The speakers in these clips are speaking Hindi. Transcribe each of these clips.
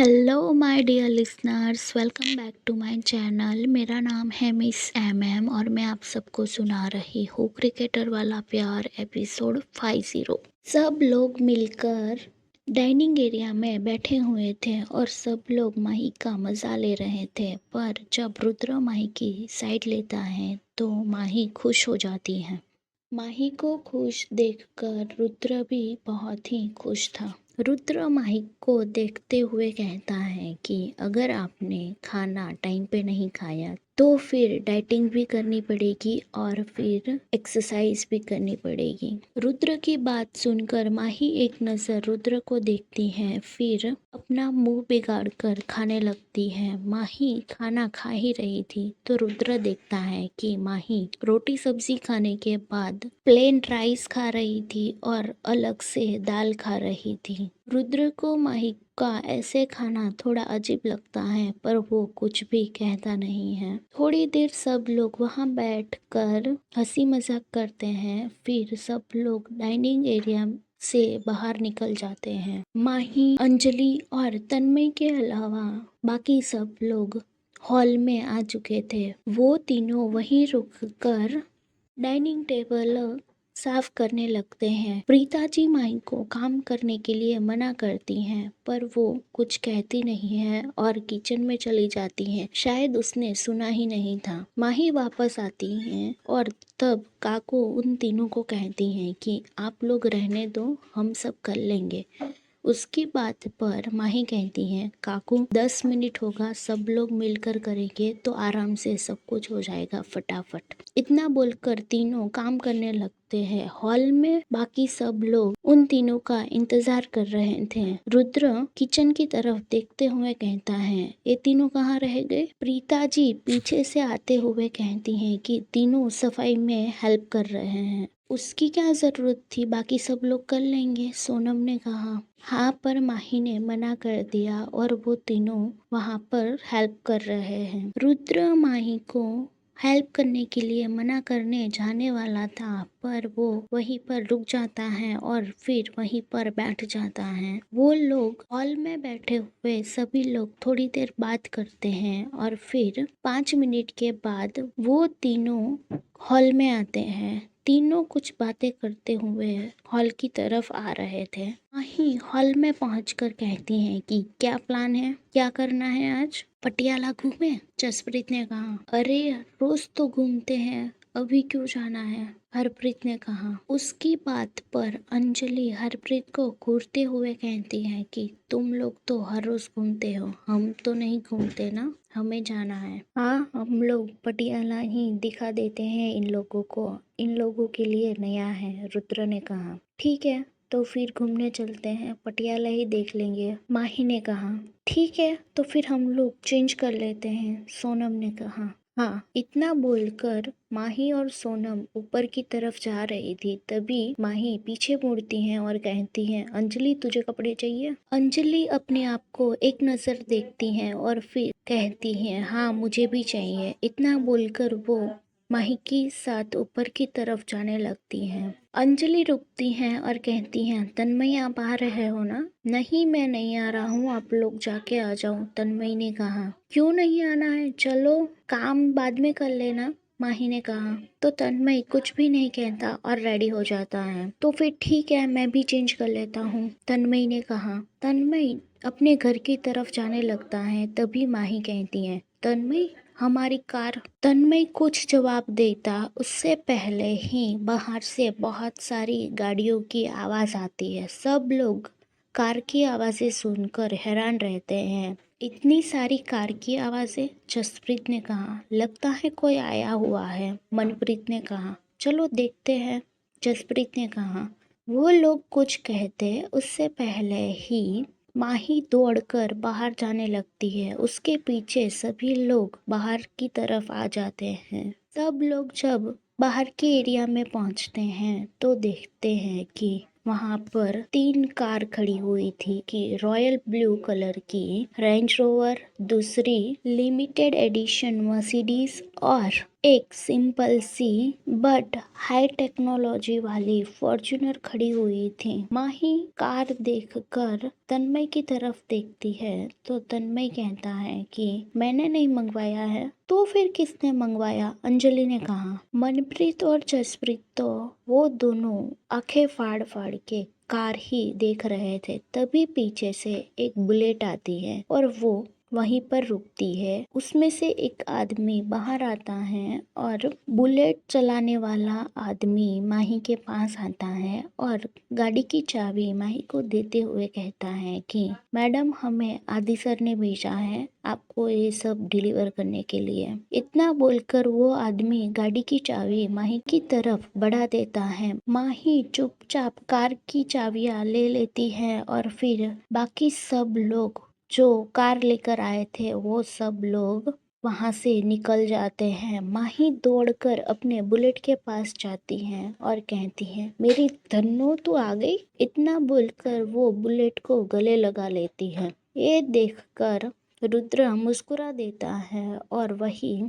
Hello my dear listeners, welcome back to my channel. मेरा नाम है मिस एम और मैं आप सबको सुना रही हूँ क्रिकेटर वाला प्यार एपिसोड 50। सब लोग मिलकर डाइनिंग एरिया में बैठे हुए थे और सब लोग माही का मज़ा ले रहे थे। पर जब रुद्र माही की साइड लेता है तो माही खुश हो जाती है। माही को खुश देखकर रुद्र भी बहुत ही खुश था। रुद्र माही को देखते हुए कहता है कि अगर आपने खाना टाइम पे नहीं खाया तो फिर डाइटिंग भी करनी पड़ेगी और फिर एक्सरसाइज भी करनी पड़ेगी। रुद्र की बात सुनकर माही एक नज़र रुद्र को देखती है, फिर अपना मुंह बिगाड़ कर खाने लगती है। माही खाना खा ही रही थी तो रुद्र देखता है कि माही रोटी सब्जी खाने के बाद प्लेन राइस खा रही थी और अलग से दाल खा रही थी। रुद्र को माही का ऐसे खाना थोड़ा अजीब लगता है पर वो कुछ भी कहता नहीं है। थोड़ी देर सब लोग वहाँ बैठकर हंसी मजाक करते हैं, फिर सब लोग डाइनिंग एरिया से बाहर निकल जाते हैं। माही, अंजलि और तन्मय के अलावा बाकी सब लोग हॉल में आ चुके थे। वो तीनों वहीं रुककर डाइनिंग टेबल साफ करने लगते हैं। प्रीता जी माही को काम करने के लिए मना करती हैं पर वो कुछ कहती नहीं है और किचन में चली जाती हैं। शायद उसने सुना ही नहीं था। माही वापस आती हैं और तब काको उन तीनों को कहती हैं कि आप लोग रहने दो, हम सब कर लेंगे। उसकी बात पर माही कहती है, काकू 10 मिनट होगा, सब लोग मिलकर करेंगे तो आराम से सब कुछ हो जाएगा फटाफट। इतना बोलकर तीनों काम करने लगते हैं। हॉल में बाकी सब लोग उन तीनों का इंतजार कर रहे थे। रुद्र किचन की तरफ देखते हुए कहता है, ये तीनों कहाँ रह गए? प्रीता जी पीछे से आते हुए कहती हैं कि तीनों सफाई में हेल्प कर रहे हैं। उसकी क्या जरूरत थी, बाकी सब लोग कर लेंगे, सोनम ने कहा। हाँ, पर माही ने मना कर दिया और वो तीनों वहाँ पर हेल्प कर रहे हैं। रुद्र माही को हेल्प करने के लिए मना करने जाने वाला था पर वो वहीं पर रुक जाता है और फिर वहीं पर बैठ जाता है। वो लोग हॉल में बैठे हुए सभी लोग थोड़ी देर बात करते हैं और फिर 5 मिनट के बाद वो तीनों हॉल में आते हैं। तीनों कुछ बातें करते हुए हॉल की तरफ आ रहे थे। माही हॉल में पहुंचकर कहती हैं कि क्या प्लान है, क्या करना है आज? पटियाला घूमे? जसप्रीत ने कहा। अरे रोज तो घूमते हैं, अभी क्यों जाना है? हरप्रीत ने कहा। उसकी बात पर अंजलि हरप्रीत को घूरते हुए कहती है कि तुम लोग तो हर रोज घूमते हो, हम तो नहीं घूमते ना, हमें जाना है। हाँ, हम लोग पटियाला ही दिखा देते हैं इन लोगों को, इन लोगों के लिए नया है, रुद्र ने कहा। ठीक है, तो फिर घूमने चलते हैं, पटियाला ही देख लेंगे, माही ने कहा। ठीक है, तो फिर हम लोग चेंज कर लेते हैं, सोनम ने कहा। हाँ, इतना बोलकर माही और सोनम ऊपर की तरफ जा रही थी, तभी माही पीछे मुड़ती हैं और कहती हैं, अंजलि तुझे कपड़े चाहिए? अंजलि अपने आप को एक नजर देखती हैं और फिर कहती हैं, हाँ मुझे भी चाहिए। इतना बोलकर वो माही के साथ ऊपर की तरफ जाने लगती हैं। अंजलि रुकती हैं और कहती हैं, तन्मय आप आ रहे हो ना? नहीं, मैं नहीं आ रहा हूँ, आप लोग जाके आ जाओ, तन्मय ने कहा। क्यों नहीं आना है? चलो काम बाद में कर लेना, माही ने कहा। तो तन्मय कुछ भी नहीं कहता और रेडी हो जाता है। तो फिर ठीक है, मैं भी चेंज कर लेता हूँ, तन्मय ने कहा। तन्मय अपने घर की तरफ जाने लगता है, तभी माही कहती है, तन्मय हमारी कार। तन्मय कुछ जवाब देता उससे पहले ही बाहर से बहुत सारी गाड़ियों की आवाज आती है। सब लोग कार की आवाजें सुनकर हैरान रहते हैं। इतनी सारी कार की आवाजें? जसप्रीत ने कहा। लगता है कोई आया हुआ है, मनप्रीत ने कहा। चलो देखते हैं, जसप्रीत ने कहा। वो लोग कुछ कहते उससे पहले ही माही दौड़कर बाहर जाने लगती है। उसके पीछे सभी लोग बाहर की तरफ आ जाते हैं। सब लोग जब बाहर के एरिया में पहुंचते हैं तो देखते हैं कि वहां पर 3 कार खड़ी हुई थी कि रॉयल ब्लू कलर की रेंज रोवर, दूसरी लिमिटेड एडिशन मर्सिडीज और एक सिंपल सी बट हाई टेक्नोलॉजी वाली फॉर्च्यूनर खड़ी हुई थी। माही कार देखकर तन्मय की तरफ देखती है तो तन्मय कहता है कि मैंने नहीं मंगवाया है। तो फिर किसने मंगवाया? अंजलि ने कहा। मनप्रीत और जसप्रीत तो वो दोनों आंखें फाड़ फाड़ के कार ही देख रहे थे। तभी पीछे से एक बुलेट आती है और वो वहीं पर रुकती है। उसमें से एक आदमी बाहर आता है और बुलेट चलाने वाला आदमी माही के पास आता है और गाड़ी की चाबी माही को देते हुए कहता है कि मैडम, हमें आदि सर ने भेजा है आपको ये सब डिलीवर करने के लिए। इतना बोलकर वो आदमी गाड़ी की चाबी माही की तरफ बढ़ा देता है। माही चुपचाप कार की चाबियां ले लेती है और फिर बाकी सब लोग जो कार लेकर आए थे वो सब लोग वहां से निकल जाते हैं। माही दौड़कर अपने बुलेट के पास जाती है और कहती है मेरी धन्नो तू आ गई। इतना बोलकर वो बुलेट को गले लगा लेती है। ये देखकर रुद्र मुस्कुरा देता है और वही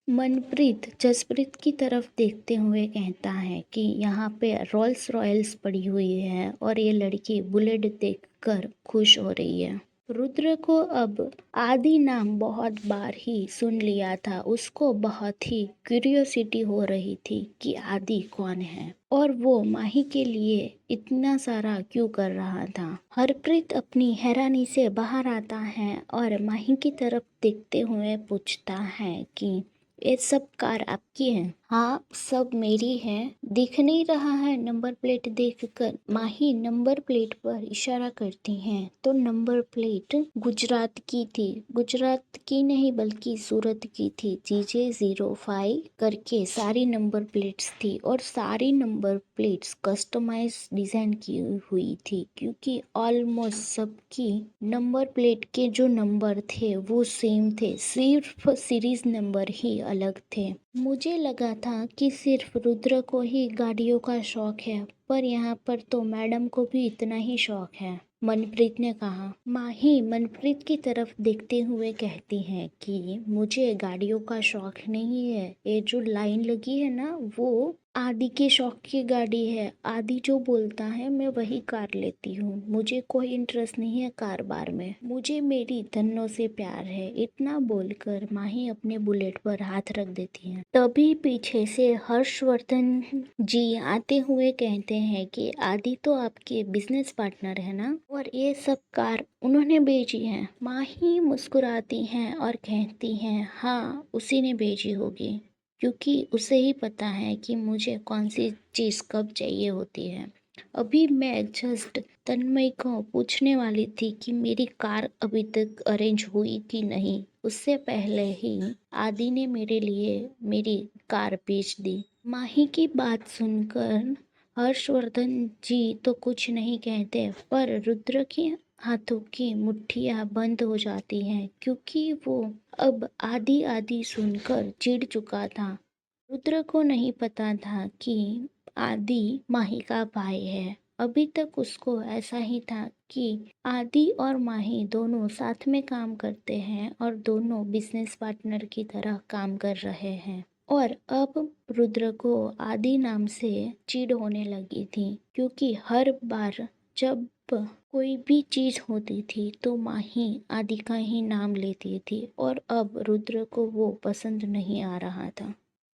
मनप्रीत जसप्रीत की तरफ देखते हुए कहता है कि यहाँ पे रोल्स रॉयल्स पड़ी हुई है और ये लड़की बुलेट देखकर खुश हो रही है। रुद्र को अब आदि नाम बहुत बार ही सुन लिया था। उसको बहुत ही क्यूरियोसिटी हो रही थी कि आदि कौन है और वो माही के लिए इतना सारा क्यों कर रहा था। हरप्रीत अपनी हैरानी से बाहर आता है और माही की तरफ देखते हुए पूछता है कि ये सब कार आपकी है? हाँ, सब मेरी है। दिख नहीं रहा है नंबर प्लेट देखकर? माही नंबर प्लेट पर इशारा करती हैं तो नंबर प्लेट गुजरात की थी। गुजरात की नहीं बल्कि सूरत की थी। GJ05 करके सारी नंबर प्लेट्स थी और सारी नंबर प्लेट्स कस्टमाइज डिजाइन की हुई थी क्योंकि ऑलमोस्ट सबकी नंबर प्लेट के जो नंबर थे वो सेम थे, सिर्फ सीरीज नंबर ही अलग थे। मुझे लगा था कि सिर्फ रुद्र को ही गाड़ियों का शौक है, पर यहाँ पर तो मैडम को भी इतना ही शौक है, मनप्रीत ने कहा। माही मनप्रीत की तरफ देखते हुए कहती है कि मुझे गाड़ियों का शौक नहीं है। ये जो लाइन लगी है ना वो आदि के शौक की गाड़ी है। आदि जो बोलता है मैं वही कार लेती हूँ। मुझे कोई इंटरेस्ट नहीं है कार बार में। मुझे मेरी धन्नो से प्यार है। इतना बोलकर माही अपने बुलेट पर हाथ रख देती है। तभी पीछे से हर्षवर्धन जी आते हुए कहते हैं कि आदि तो आपके बिजनेस पार्टनर है ना, और ये सब कार उन्होंने भेजी है। माही मुस्कुराती हैं और कहती हैं हाँ, उसी ने भेजी होगी क्योंकि उसे ही पता है कि मुझे कौन सी चीज़ कब चाहिए होती है। अभी मैं जस्ट तन्मय को पूछने वाली थी कि मेरी कार अभी तक अरेंज हुई कि नहीं, उससे पहले ही आदि ने मेरे लिए मेरी कार बेच दी। माही की बात सुनकर हर्षवर्धन जी तो कुछ नहीं कहते, पर रुद्र की हाथों की मुट्ठियां बंद हो जाती हैं क्योंकि वो अब आदि आदि सुनकर चिढ़ चुका था। रुद्र को नहीं पता था कि आदि माही का भाई है। अभी तक उसको ऐसा ही था कि आदि और माही दोनों साथ में काम करते हैं और दोनों बिजनेस पार्टनर की तरह काम कर रहे हैं। और अब रुद्र को आदि नाम से चिढ़ होने लगी थी क्योंकि हर बार जब कोई भी चीज होती थी तो माही आदि का ही नाम लेती थी और अब रुद्र को वो पसंद नहीं आ रहा था।